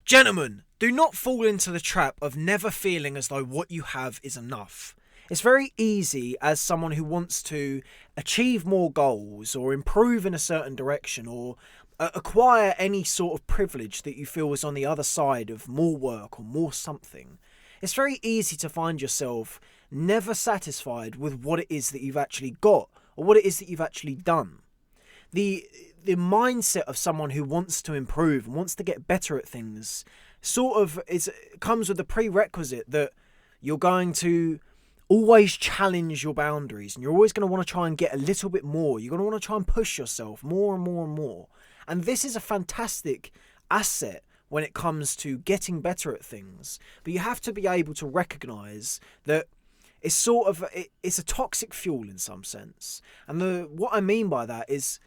Gentlemen, do not fall into the trap of never feeling as though what you have is enough. It's very easy as someone who wants to achieve more goals or improve in a certain direction or acquire any sort of privilege that you feel is on the other side of more work or more something. It's very easy to find yourself never satisfied with what it is that you've actually got or what it is that you've actually done. The mindset of someone who wants to improve and wants to get better at things sort of comes with a prerequisite that you're going to always challenge your boundaries and you're always going to want to try and get a little bit more. You're going to want to try and push yourself more and more and more. And this is a fantastic asset when it comes to getting better at things. But you have to be able to recognize that it's a toxic fuel in some sense. And what I mean by that is,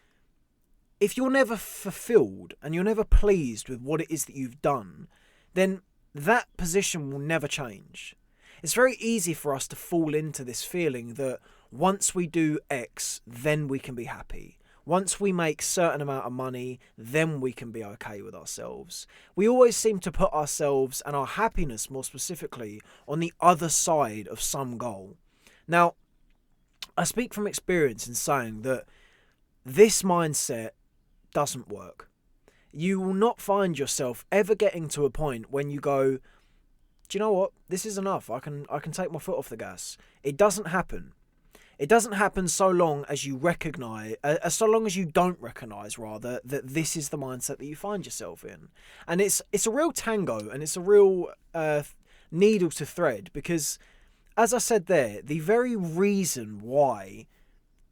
if you're never fulfilled and you're never pleased with what it is that you've done, then that position will never change. It's very easy for us to fall into this feeling that once we do X, then we can be happy. Once we make a certain amount of money, then we can be okay with ourselves. We always seem to put ourselves and our happiness, more specifically, on the other side of some goal. Now, I speak from experience in saying that this mindset doesn't work. You will not find yourself ever getting to a point when you go, do you know what? This is enough. I can take my foot off the gas. It doesn't happen. It doesn't happen so long as you don't recognize rather that this is the mindset that you find yourself in. And it's a real tango and it's a real needle to thread, because as I said there, the very reason why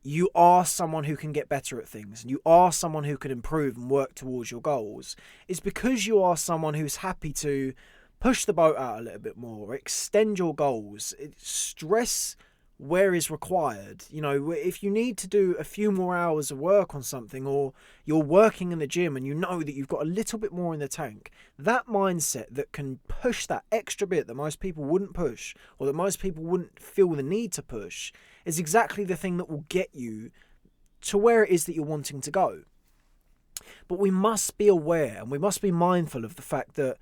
you are someone who can get better at things and you are someone who can improve and work towards your goals is because you are someone who's happy to push the boat out a little bit more, extend your goals, stress where is required. You know, if you need to do a few more hours of work on something, or you're working in the gym and you know that you've got a little bit more in the tank, that mindset that can push that extra bit that most people wouldn't push, or that most people wouldn't feel the need to push, is exactly the thing that will get you to where it is that you're wanting to go. But we must be aware and we must be mindful of the fact that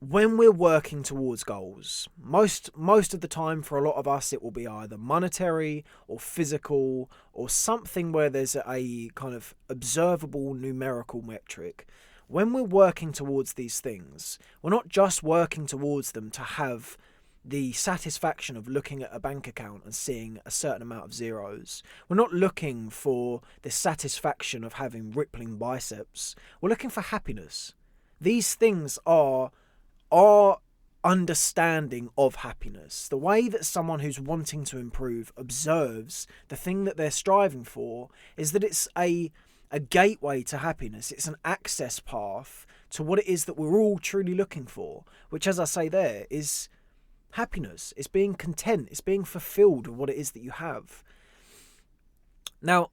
when we're working towards goals, most of the time for a lot of us, it will be either monetary or physical or something where there's a kind of observable numerical metric. When we're working towards these things, we're not just working towards them to have the satisfaction of looking at a bank account and seeing a certain amount of zeros. We're not looking for the satisfaction of having rippling biceps. We're looking for happiness. These things are our understanding of happiness. The way that someone who's wanting to improve observes the thing that they're striving for is that it's a gateway to happiness. It's an access path to what it is that we're all truly looking for, which, as I say there, is happiness. It's being content. It's being fulfilled with what it is that you have. Now,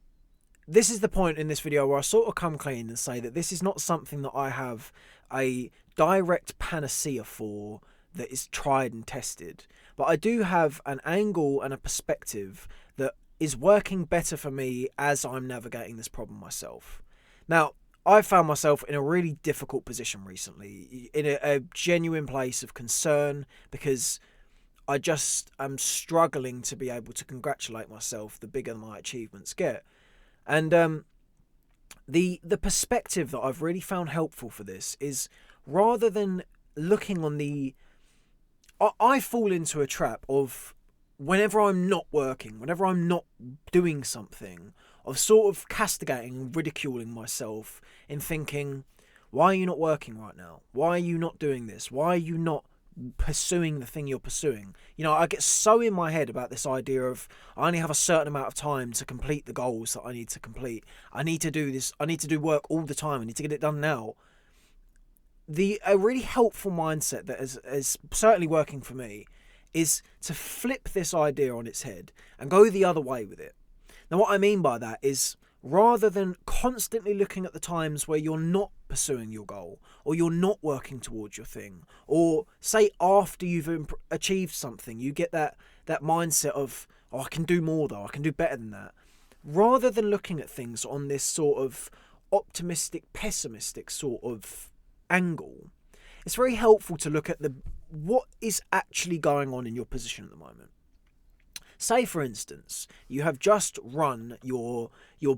this is the point in this video where I sort of come clean and say that this is not something that I have a direct panacea for that is tried and tested. But I do have an angle and a perspective that is working better for me as I'm navigating this problem myself. Now, I found myself in a really difficult position recently, in a genuine place of concern, because I just am struggling to be able to congratulate myself the bigger my achievements get. And the perspective that I've really found helpful for this is, rather than looking on I fall into a trap of, whenever I'm not working, whenever I'm not doing something, of sort of castigating and ridiculing myself in thinking, why are you not working right now? Why are you not doing this? Why are you not pursuing the thing you're pursuing? You know, I get so in my head about this idea of, I only have a certain amount of time to complete the goals that I need to complete. I need to do this. I need to do work all the time. I need to get it done now. A really helpful mindset that is certainly working for me is to flip this idea on its head and go the other way with it. Now, what I mean by that is, rather than constantly looking at the times where you're not pursuing your goal, or you're not working towards your thing, or say after you've achieved something, you get that mindset of, oh, I can do more though, I can do better than that. Rather than looking at things on this sort of optimistic, pessimistic sort of angle, it's very helpful to look at what is actually going on in your position at the moment. Say, for instance, you have just run your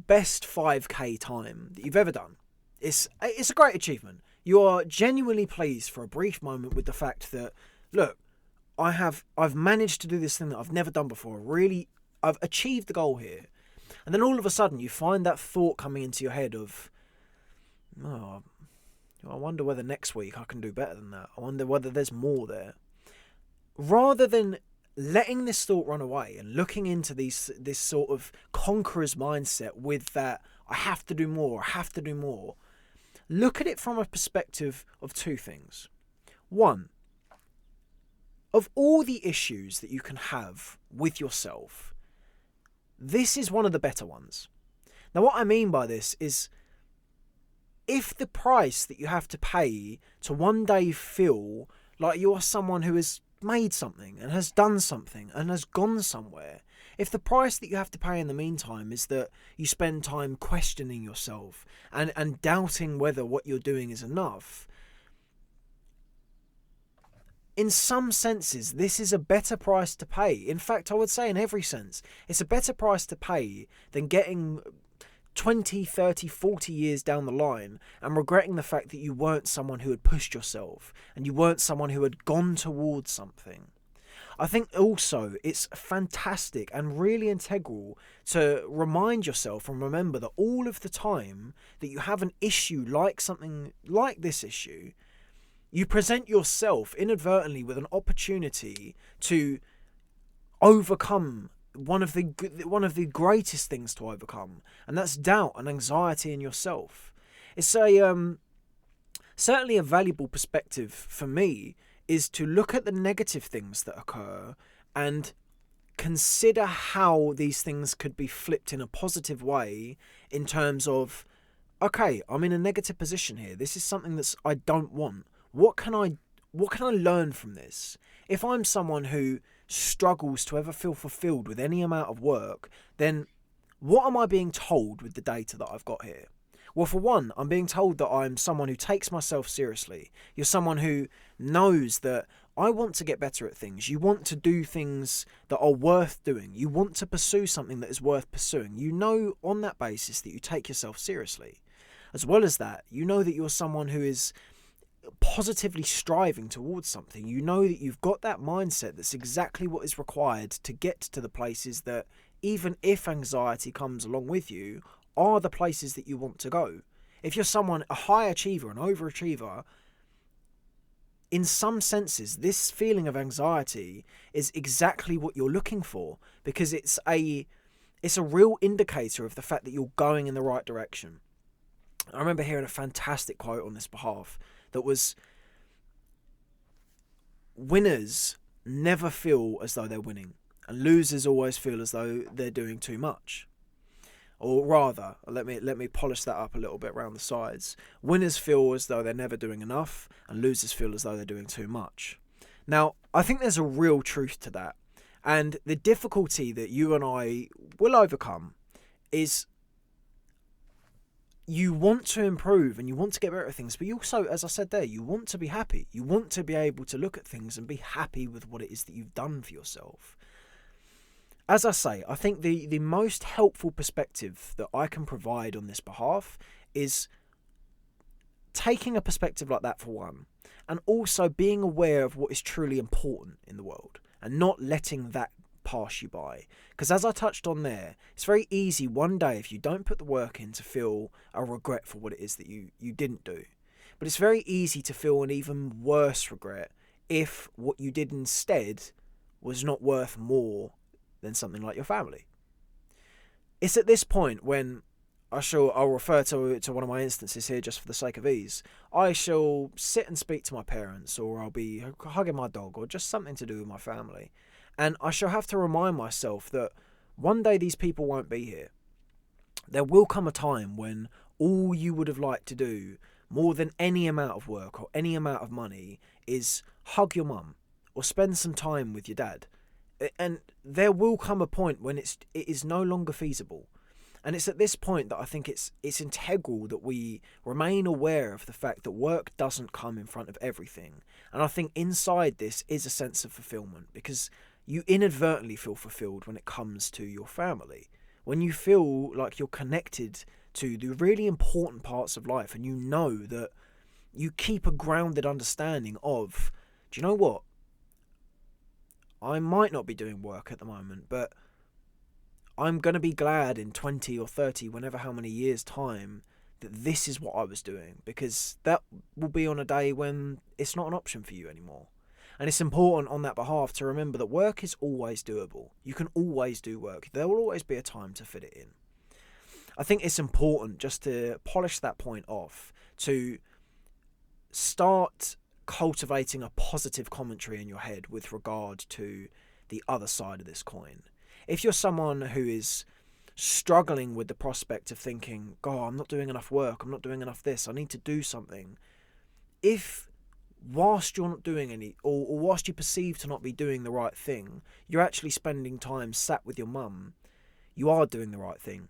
best 5k time that you've ever done. It's a great achievement. You are genuinely pleased for a brief moment with the fact that, look, I've managed to do this thing that I've never done before. Really, I've achieved the goal here. And then all of a sudden you find that thought coming into your head of, oh, I wonder whether next week I can do better than that. I wonder whether there's more there. Rather than letting this thought run away and looking into this sort of conqueror's mindset with that, I have to do more, look at it from a perspective of two things. One, of all the issues that you can have with yourself, this is one of the better ones. Now, what I mean by this is, if the price that you have to pay to one day feel like you are someone who has made something and has done something and has gone somewhere, if the price that you have to pay in the meantime is that you spend time questioning yourself and doubting whether what you're doing is enough, in some senses, this is a better price to pay. In fact, I would say in every sense, it's a better price to pay than getting 20, 30, 40 years down the line and regretting the fact that you weren't someone who had pushed yourself and you weren't someone who had gone towards something. I think also it's fantastic and really integral to remind yourself and remember that all of the time that you have an issue like something like this issue, you present yourself inadvertently with an opportunity to overcome one of the greatest things to overcome, and that's doubt and anxiety in yourself. It's a certainly a valuable perspective for me is to look at the negative things that occur and consider how these things could be flipped in a positive way in terms of, okay, I'm in a negative position here. This is something that I don't want. What can I learn from this? If I'm someone who struggles to ever feel fulfilled with any amount of work, then what am I being told with the data that I've got here? Well, for one, I'm being told that I'm someone who takes myself seriously. You're someone who knows that I want to get better at things. You want to do things that are worth doing. You want to pursue something that is worth pursuing. You know on that basis that you take yourself seriously. As well as that, you know that you're someone who is positively striving towards something. You know that you've got that mindset that's exactly what is required to get to the places that, even if anxiety comes along with you, are the places that you want to go. If you're someone, a high achiever, an overachiever, in some senses, this feeling of anxiety is exactly what you're looking for, because it's a real indicator of the fact that you're going in the right direction. I remember hearing a fantastic quote on this behalf that was, winners never feel as though they're winning, and losers always feel as though they're doing too much. Or rather, let me polish that up a little bit around the sides. Winners feel as though they're never doing enough, and losers feel as though they're doing too much. Now, I think there's a real truth to that, and the difficulty that you and I will overcome is, you want to improve and you want to get better at things, but you also, as I said there, you want to be happy. You want to be able to look at things and be happy with what it is that you've done for yourself. As I say, I think the most helpful perspective that I can provide on this behalf is taking a perspective like that, for one, and also being aware of what is truly important in the world and not letting that pass you by. Because as I touched on there, it's very easy one day, if you don't put the work in, to feel a regret for what it is that you didn't do. But it's very easy to feel an even worse regret if what you did instead was not worth more than something like your family. It's at this point when I'll refer to one of my instances here just for the sake of ease. I shall sit and speak to my parents, or I'll be hugging my dog, or just something to do with my family. And I shall have to remind myself that one day these people won't be here. There will come a time when all you would have liked to do, more than any amount of work or any amount of money, is hug your mum or spend some time with your dad. And there will come a point when it is no longer feasible. And it's at this point that I think it's integral that we remain aware of the fact that work doesn't come in front of everything. And I think inside this is a sense of fulfillment, because you inadvertently feel fulfilled when it comes to your family. When you feel like you're connected to the really important parts of life, and you know that you keep a grounded understanding of, do you know what? I might not be doing work at the moment, but I'm going to be glad in 20 or 30, whenever how many years' time, that this is what I was doing, because that will be on a day when it's not an option for you anymore. And it's important on that behalf to remember that work is always doable. You can always do work. There will always be a time to fit it in. I think it's important just to polish that point off, to start cultivating a positive commentary in your head with regard to the other side of this coin. If you're someone who is struggling with the prospect of thinking, God, I'm not doing enough work, I'm not doing enough this, I need to do something. If whilst you're not doing any, or whilst you perceive to not be doing the right thing, you're actually spending time sat with your mum, you are doing the right thing.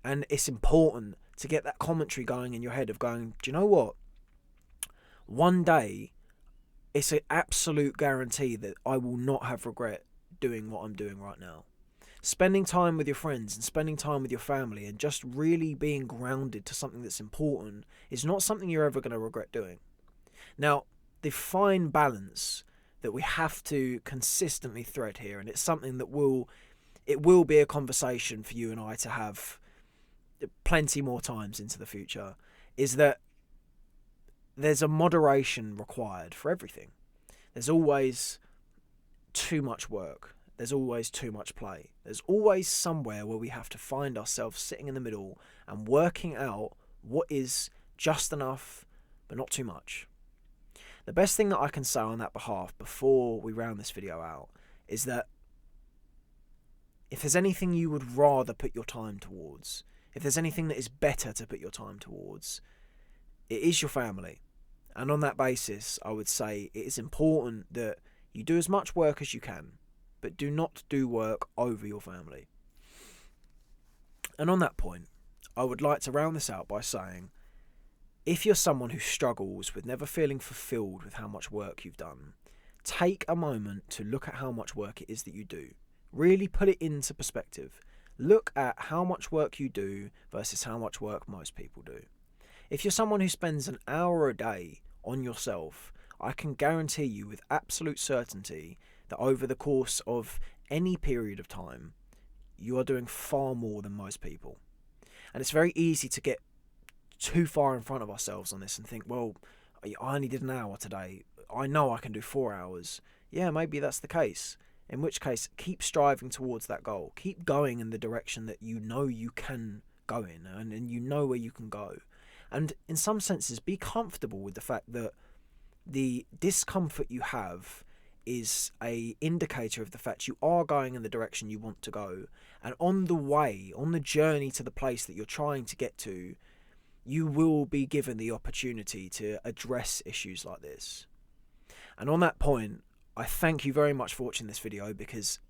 And it's important to get that commentary going in your head of going, do you know what? One day, it's an absolute guarantee that I will not have regret doing what I'm doing right now. Spending time with your friends and spending time with your family and just really being grounded to something that's important is not something you're ever going to regret doing. Now, the fine balance that we have to consistently thread here, and it's something that will be a conversation for you and I to have plenty more times into the future, is that there's a moderation required for everything. There's always too much work. There's always too much play. There's always somewhere where we have to find ourselves sitting in the middle and working out what is just enough but not too much. The best thing that I can say on that behalf before we round this video out is that if there's anything you would rather put your time towards, if there's anything that is better to put your time towards, it is your family. And on that basis, I would say it is important that you do as much work as you can, but do not do work over your family. And on that point, I would like to round this out by saying, if you're someone who struggles with never feeling fulfilled with how much work you've done, take a moment to look at how much work it is that you do. Really put it into perspective. Look at how much work you do versus how much work most people do. If you're someone who spends an hour a day on yourself, I can guarantee you with absolute certainty that over the course of any period of time, you are doing far more than most people. And it's very easy to get too far in front of ourselves on this and think, well, I only did an hour today. I know I can do 4 hours. Yeah, maybe that's the case. In which case, keep striving towards that goal. Keep going in the direction that you know you can go in, and you know where you can go. And in some senses, be comfortable with the fact that the discomfort you have is a indicator of the fact you are going in the direction you want to go. And on the way, on the journey to the place that you're trying to get to, you will be given the opportunity to address issues like this. And on that point, I thank you very much for watching this video, because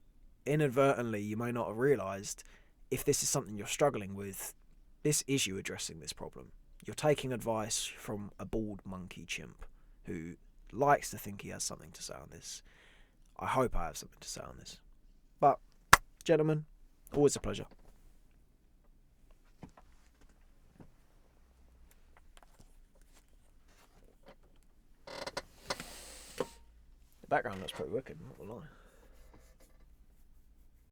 inadvertently you may not have realised, if this is something you're struggling with, this is you addressing this problem. You're taking advice from a bald monkey chimp who likes to think he has something to say on this. I hope I have something to say on this. But, gentlemen, always a pleasure. The background looks pretty wicked, I'm not gonna lie.